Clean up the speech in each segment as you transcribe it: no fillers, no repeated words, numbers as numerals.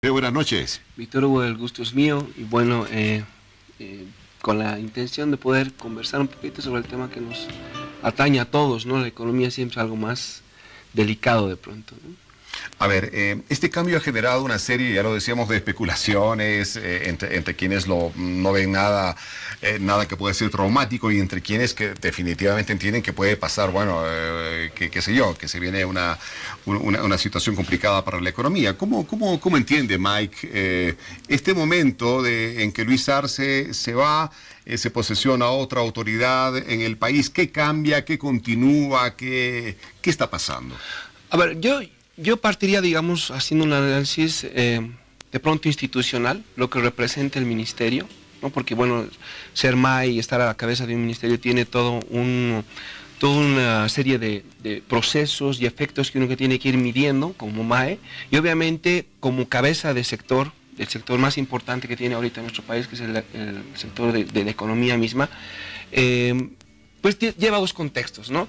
Leo, buenas noches. Víctor Hugo, el gusto es mío y bueno, con la intención de poder conversar un poquito sobre el tema que nos atañe a todos, ¿no? La economía siempre es algo más delicado de pronto, ¿no? A ver, este cambio ha generado una serie, ya lo decíamos, de especulaciones entre quienes no ven nada que pueda ser traumático y entre quienes que definitivamente entienden que puede pasar, bueno, qué sé yo, que se viene una situación complicada para la economía. ¿Cómo entiende Mike este momento en que Luis Arce se va, se posesiona a otra autoridad en el país? ¿Qué cambia? ¿Qué continúa? ¿Qué está pasando? A ver, yo partiría, digamos, haciendo un análisis de pronto institucional, lo que representa el ministerio, ¿no? Porque, bueno, ser MAE y estar a la cabeza de un ministerio tiene toda una serie de procesos y efectos que uno tiene que ir midiendo como MAE, y obviamente como cabeza de sector, el sector más importante que tiene ahorita en nuestro país, que es el sector de la economía misma, pues lleva dos contextos, ¿no?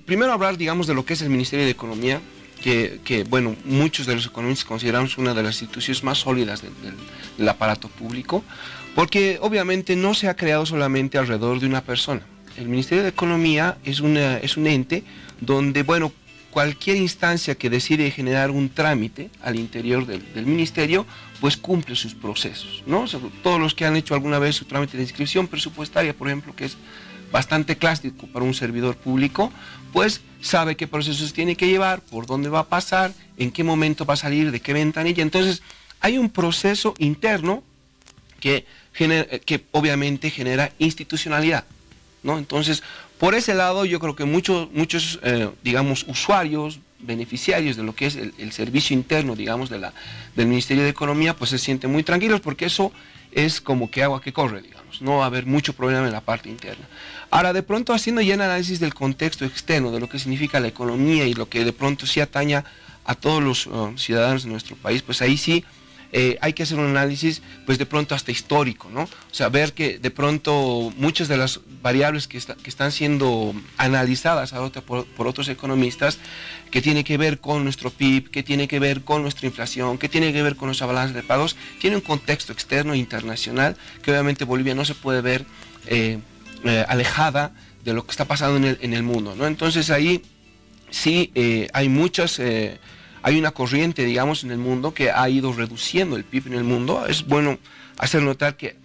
Primero hablar, digamos, de lo que es el Ministerio de Economía, que bueno, muchos de los economistas consideramos una de las instituciones más sólidas del aparato público, porque obviamente no se ha creado solamente alrededor de una persona. El Ministerio de Economía es un ente donde, bueno, cualquier instancia que decide generar un trámite al interior del ministerio, pues cumple sus procesos, ¿no? O sea, todos los que han hecho alguna vez su trámite de inscripción presupuestaria, por ejemplo, que es bastante clásico para un servidor público, pues sabe qué procesos tiene que llevar, por dónde va a pasar, en qué momento va a salir, de qué ventanilla. Entonces, hay un proceso interno que obviamente genera institucionalidad, ¿no? Entonces, por ese lado, yo creo que muchos digamos, usuarios, beneficiarios de lo que es el servicio interno, digamos, del Ministerio de Economía, pues se sienten muy tranquilos porque eso es como que agua que corre, digamos, no va a haber mucho problema en la parte interna. Ahora, de pronto, haciendo ya el análisis del contexto externo, de lo que significa la economía y lo que de pronto sí ataña a todos los ciudadanos de nuestro país, pues ahí sí hay que hacer un análisis, pues de pronto hasta histórico, ¿no? O sea, ver que de pronto muchas de las variables que están siendo analizadas ahora por otros economistas, que tiene que ver con nuestro PIB, que tiene que ver con nuestra inflación, que tiene que ver con nuestra balanza de pagos, tiene un contexto externo e internacional que obviamente Bolivia no se puede ver alejada de lo que está pasando en el mundo, ¿no? Entonces ahí sí hay muchas... hay una corriente, digamos, en el mundo que ha ido reduciendo el PIB en el mundo. Es bueno hacer notar que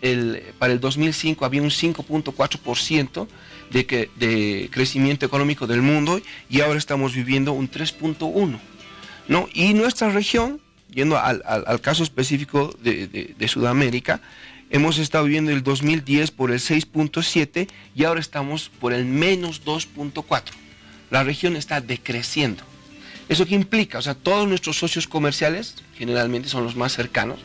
para el 2005 había un 5.4% de crecimiento económico del mundo y ahora estamos viviendo un 3.1%, ¿no? Y nuestra región, yendo al caso específico de Sudamérica, hemos estado viviendo el 2010 por el 6.7% y ahora estamos por el menos 2.4%. La región está decreciendo. ¿Eso qué implica? O sea, todos nuestros socios comerciales generalmente son los más cercanos.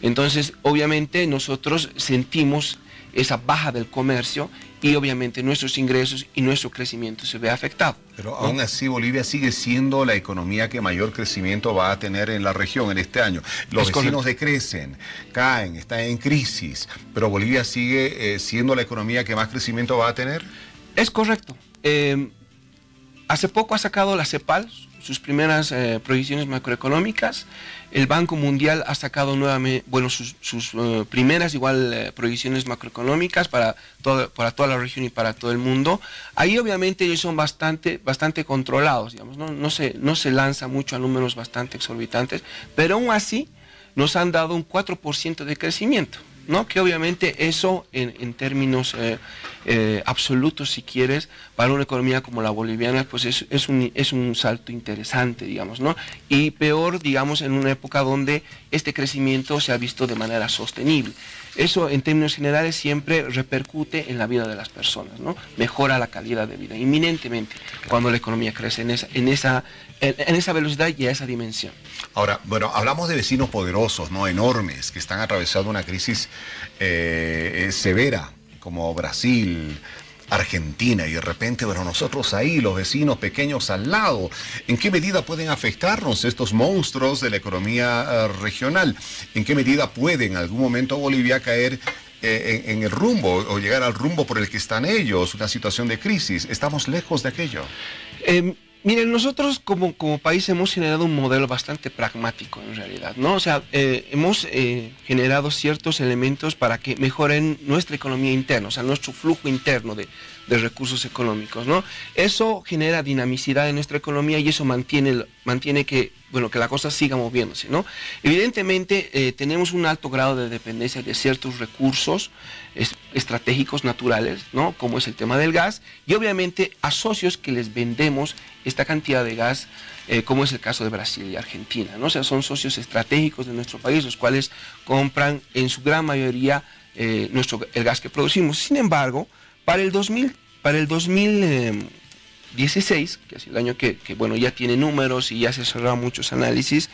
Entonces, obviamente, nosotros sentimos esa baja del comercio y obviamente nuestros ingresos y nuestro crecimiento se ve afectado, ¿no? Pero aún así Bolivia sigue siendo la economía que mayor crecimiento va a tener en la región en este año. Los vecinos decrecen, caen, están en crisis, pero Bolivia sigue siendo la economía que más crecimiento va a tener. Es correcto. Hace poco ha sacado la CEPAL sus primeras proyecciones macroeconómicas. El Banco Mundial ha sacado nuevamente, bueno, sus primeras proyecciones macroeconómicas para toda la región y para todo el mundo. Ahí obviamente ellos son bastante controlados, digamos, no se lanza mucho a números bastante exorbitantes, pero aún así nos han dado un 4% de crecimiento, ¿no? Que obviamente eso en términos absolutos, si quieres, para una economía como la boliviana, pues es un salto interesante, digamos, ¿no? Y peor, digamos, en una época donde este crecimiento se ha visto de manera sostenible. Eso en términos generales siempre repercute en la vida de las personas, ¿no? Mejora la calidad de vida, inminentemente, cuando la economía crece en esa velocidad y a esa dimensión. Ahora, bueno, hablamos de vecinos poderosos, ¿no? Enormes, que están atravesando una crisis severa, como Brasil, Argentina, y de repente, bueno, nosotros ahí, los vecinos pequeños al lado, ¿en qué medida pueden afectarnos estos monstruos de la economía regional? ¿En qué medida puede en algún momento Bolivia caer en el rumbo o llegar al rumbo por el que están ellos, una situación de crisis? ¿Estamos lejos de aquello? Miren, nosotros como país hemos generado un modelo bastante pragmático en realidad, ¿no? O sea, hemos generado ciertos elementos para que mejoren nuestra economía interna, o sea, nuestro flujo interno de recursos económicos, ¿no? Eso genera dinamicidad en nuestra economía y eso mantiene que, bueno, que la cosa siga moviéndose, ¿no? Evidentemente tenemos un alto grado de dependencia de ciertos recursos estratégicos naturales, ¿no? Como es el tema del gas, y obviamente a socios que les vendemos esta cantidad de gas, como es el caso de Brasil y Argentina, ¿no? O sea, son socios estratégicos de nuestro país, los cuales compran en su gran mayoría el gas que producimos. Sin embargo, para el 2016, que es el año que bueno, ya tiene números y ya se cerraron muchos análisis,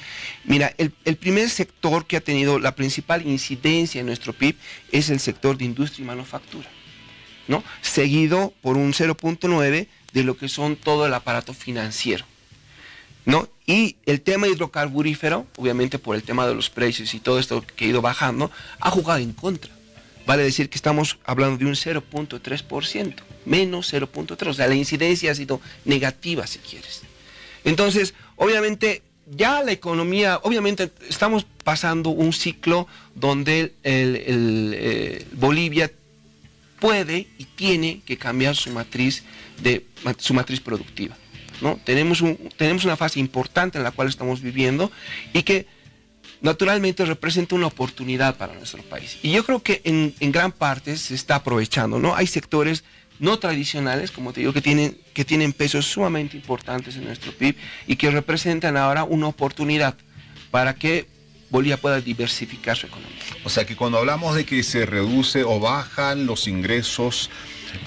mira, el primer sector que ha tenido la principal incidencia en nuestro PIB es el sector de industria y manufactura, ¿no? Seguido por un 0.9 de lo que son todo el aparato financiero, ¿no? Y el tema hidrocarburífero, obviamente por el tema de los precios y todo esto que ha ido bajando, ha jugado en contra. Vale decir que estamos hablando de un 0.3%, menos 0.3%, o sea, la incidencia ha sido negativa, si quieres. Entonces, obviamente, ya la economía, obviamente estamos pasando un ciclo donde Bolivia puede y tiene que cambiar su matriz productiva, ¿no? Tenemos una fase importante en la cual estamos viviendo y que naturalmente representa una oportunidad para nuestro país. Y yo creo que en gran parte se está aprovechando, ¿no? Hay sectores no tradicionales, como te digo, que tienen pesos sumamente importantes en nuestro PIB y que representan ahora una oportunidad para que Bolivia pueda diversificar su economía. O sea que cuando hablamos de que se reduce o bajan los ingresos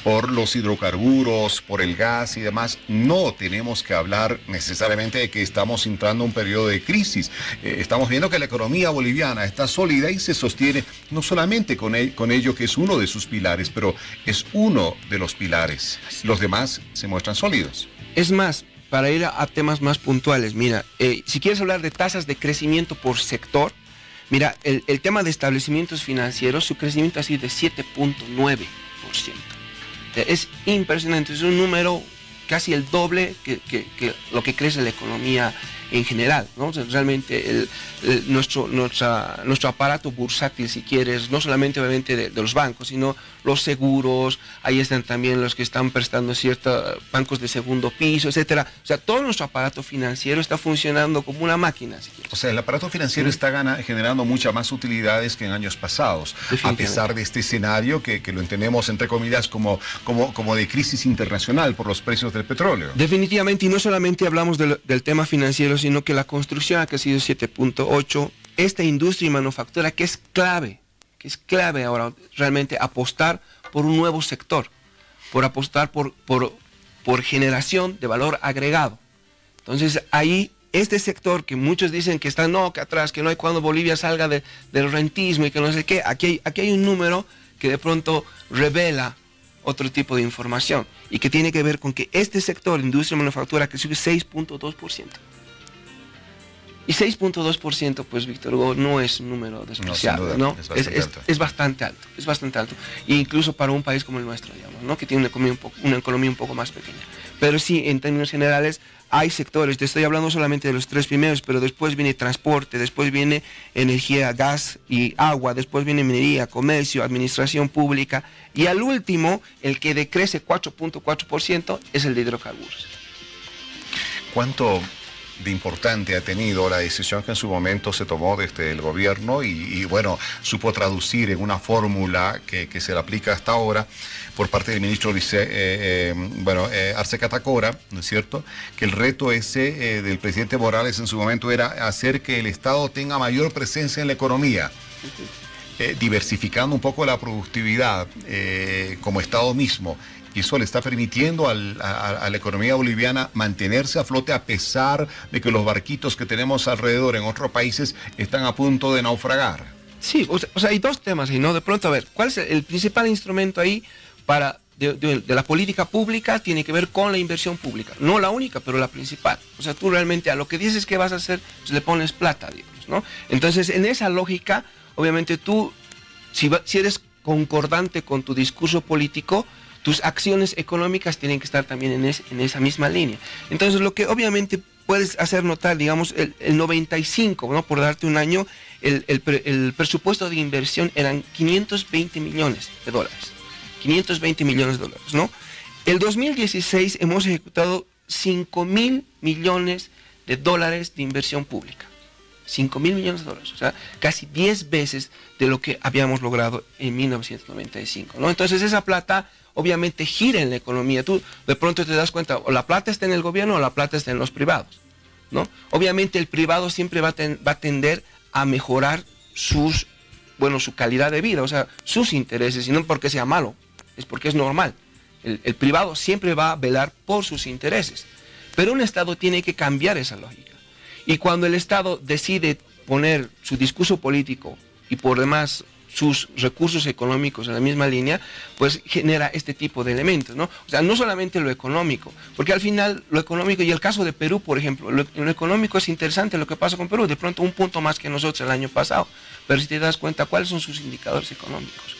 por los hidrocarburos, por el gas y demás, no tenemos que hablar necesariamente de que estamos entrando a un periodo de crisis. Estamos viendo que la economía boliviana está sólida y se sostiene no solamente con ello, que es uno de sus pilares, pero es uno de los pilares. Los demás se muestran sólidos. Es más, para ir a temas más puntuales, mira, si quieres hablar de tasas de crecimiento por sector, mira, el tema de establecimientos financieros, su crecimiento ha sido de 7.9%. Es impresionante, es un número casi el doble que lo que crece la economía en general, ¿no? O sea, realmente nuestro aparato bursátil, si quieres, no solamente obviamente de los bancos, sino los seguros, ahí están también los que están prestando ciertos bancos de segundo piso, etcétera. O sea, todo nuestro aparato financiero está funcionando como una máquina, si quieres. O sea, el aparato financiero está generando muchas más utilidades que en años pasados, a pesar de este escenario que lo entendemos, entre comillas, como de crisis internacional por los precios del petróleo. Definitivamente, y no solamente hablamos del tema financiero, sino que la construcción ha crecido 7.8%, esta industria y manufactura que es clave ahora realmente apostar por un nuevo sector, por apostar por generación de valor agregado. Entonces ahí este sector que muchos dicen que está que atrás, que no hay cuando Bolivia salga del rentismo y que no sé qué, aquí hay un número que de pronto revela otro tipo de información y que tiene que ver con que este sector, industria y manufactura, creció 6.2%. Y 6.2%, pues, Víctor Hugo, no es un número despreciable, ¿no? Es bastante alto, es bastante alto. E incluso para un país como el nuestro, digamos, ¿no? Que tiene una economía un poco más pequeña. Pero sí, en términos generales, hay sectores, te estoy hablando solamente de los tres primeros, pero después viene transporte, después viene energía, gas y agua, después viene minería, comercio, administración pública, y al último, el que decrece 4.4% es el de hidrocarburos. ¿Cuánto de importante ha tenido la decisión que en su momento se tomó desde el gobierno y bueno, supo traducir en una fórmula que se le aplica hasta ahora por parte del ministro Arce Catacora, ¿no es cierto? Que el reto ese del presidente Morales en su momento era hacer que el Estado tenga mayor presencia en la economía, diversificando un poco la productividad como Estado mismo. Y eso le está permitiendo a la economía boliviana mantenerse a flote a pesar de que los barquitos que tenemos alrededor en otros países están a punto de naufragar. Sí, o sea hay dos temas ahí, ¿no? De pronto, a ver, ¿cuál es el principal instrumento ahí de la política pública? Tiene que ver con la inversión pública. No la única, pero la principal. O sea, tú realmente a lo que dices que vas a hacer, pues le pones plata, digamos, ¿no? Entonces, en esa lógica, obviamente tú, si eres concordante con tu discurso político, tus acciones económicas tienen que estar también en esa misma línea. Entonces, lo que obviamente puedes hacer notar, digamos, el 95, ¿no? Por darte un año, el presupuesto de inversión eran 520 millones de dólares. 520 millones de dólares, ¿no? El 2016 hemos ejecutado 5.000 millones de dólares de inversión pública. 5.000 millones de dólares, o sea, casi 10 veces de lo que habíamos logrado en 1995, ¿no? Entonces esa plata obviamente gira en la economía. Tú de pronto te das cuenta, o la plata está en el gobierno o la plata está en los privados, ¿no? Obviamente el privado siempre va a tender a mejorar su calidad de vida, o sea, sus intereses, y no porque sea malo, es porque es normal. El privado siempre va a velar por sus intereses, pero un Estado tiene que cambiar esa lógica. Y cuando el Estado decide poner su discurso político y por demás sus recursos económicos en la misma línea, pues genera este tipo de elementos, ¿no? O sea, no solamente lo económico, porque al final lo económico, y el caso de Perú, por ejemplo, lo económico es interesante lo que pasa con Perú, de pronto un punto más que nosotros el año pasado, pero si te das cuenta, ¿cuáles son sus indicadores económicos?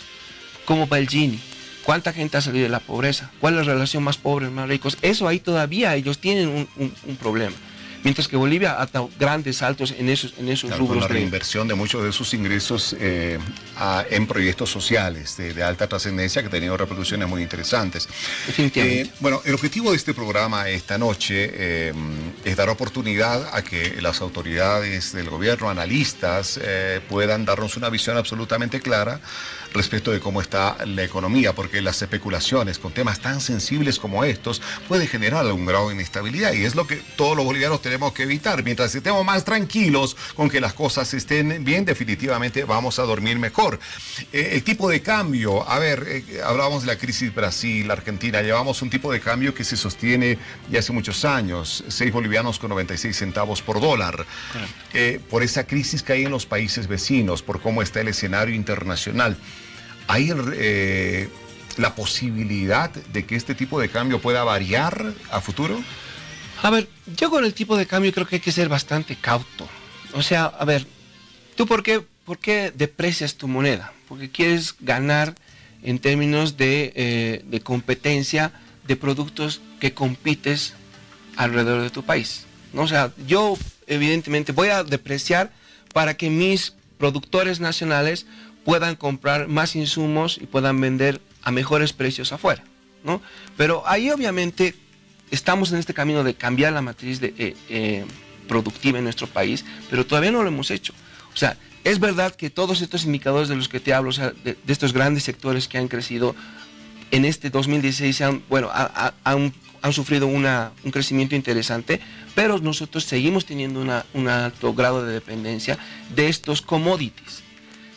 ¿Cómo va el Gini? ¿Cuánta gente ha salido de la pobreza? ¿Cuál es la relación más pobres, más ricos? Eso ahí todavía ellos tienen un problema. Mientras que Bolivia ha dado grandes saltos en esos claro, rubros. con la reinversión de muchos de sus ingresos en proyectos sociales de alta trascendencia que han tenido repercusiones muy interesantes. Definitivamente. Bueno, el objetivo de este programa esta noche es dar oportunidad a que las autoridades del gobierno, analistas, puedan darnos una visión absolutamente clara respecto de cómo está la economía, porque las especulaciones con temas tan sensibles como estos pueden generar algún grado de inestabilidad, y es lo que todos los bolivianos tenemos que evitar. Mientras estemos más tranquilos con que las cosas estén bien, definitivamente vamos a dormir mejor. El tipo de cambio, a ver, hablábamos de la crisis Brasil, Argentina, llevamos un tipo de cambio que se sostiene ya hace muchos años, 6 bolivianos con 96 centavos por dólar, por esa crisis que hay en los países vecinos, por cómo está el escenario internacional. ¿Hay la posibilidad de que este tipo de cambio pueda variar a futuro? A ver, yo con el tipo de cambio creo que hay que ser bastante cauto. O sea, a ver, ¿tú por qué deprecias tu moneda? Porque quieres ganar en términos de competencia de productos que compites alrededor de tu país, ¿no? O sea, yo evidentemente voy a depreciar para que mis productores nacionales puedan comprar más insumos y puedan vender a mejores precios afuera, ¿no? Pero ahí obviamente estamos en este camino de cambiar la matriz productiva en nuestro país, pero todavía no lo hemos hecho. O sea, es verdad que todos estos indicadores de los que te hablo, o sea, de estos grandes sectores que han crecido en este 2016, han sufrido un crecimiento interesante, pero nosotros seguimos teniendo un alto grado de dependencia de estos commodities.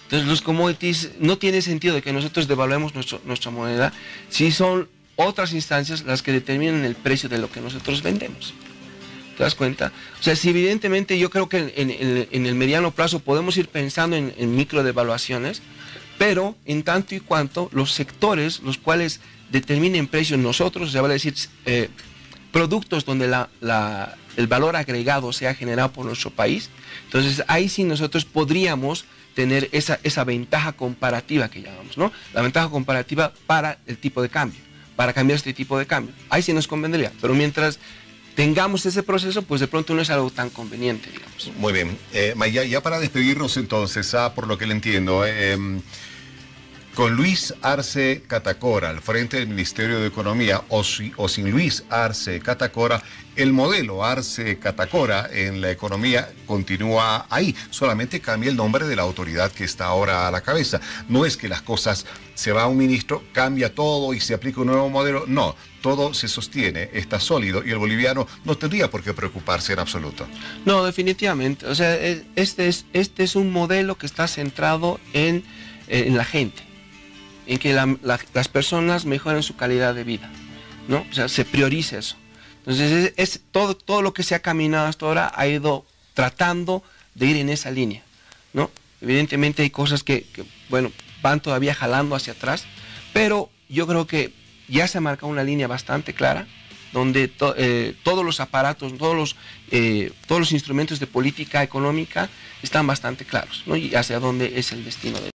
Entonces los commodities, no tiene sentido de que nosotros devaluemos nuestra moneda si son otras instancias las que determinan el precio de lo que nosotros vendemos. ¿Te das cuenta? O sea, si evidentemente yo creo que en el mediano plazo podemos ir pensando en microdevaluaciones, pero en tanto y cuanto los sectores los cuales determinen precios nosotros, o sea, vale decir, productos donde el valor agregado sea generado por nuestro país, entonces ahí sí nosotros podríamos tener esa ventaja comparativa que llamamos, ¿no? La ventaja comparativa para el tipo de cambio, para cambiar este tipo de cambio. Ahí sí nos convendría, pero mientras tengamos ese proceso, pues de pronto no es algo tan conveniente, digamos. Muy bien. Ya para despedirnos entonces, por lo que le entiendo, con Luis Arce Catacora al frente del Ministerio de Economía o sin Luis Arce Catacora, el modelo Arce Catacora en la economía continúa ahí, solamente cambia el nombre de la autoridad que está ahora a la cabeza. No es que las cosas, se va un ministro, cambia todo y se aplica un nuevo modelo, no, todo se sostiene, está sólido y el boliviano no tendría por qué preocuparse en absoluto. No, definitivamente, o sea, este es un modelo que está centrado en la gente, en que las personas mejoren su calidad de vida, ¿no? O sea, se prioriza eso. Entonces, todo lo que se ha caminado hasta ahora ha ido tratando de ir en esa línea, ¿no? Evidentemente hay cosas que bueno, van todavía jalando hacia atrás, pero yo creo que ya se ha marcado una línea bastante clara, donde todos los aparatos, todos los instrumentos de política económica están bastante claros, ¿no? Y hacia dónde es el destino de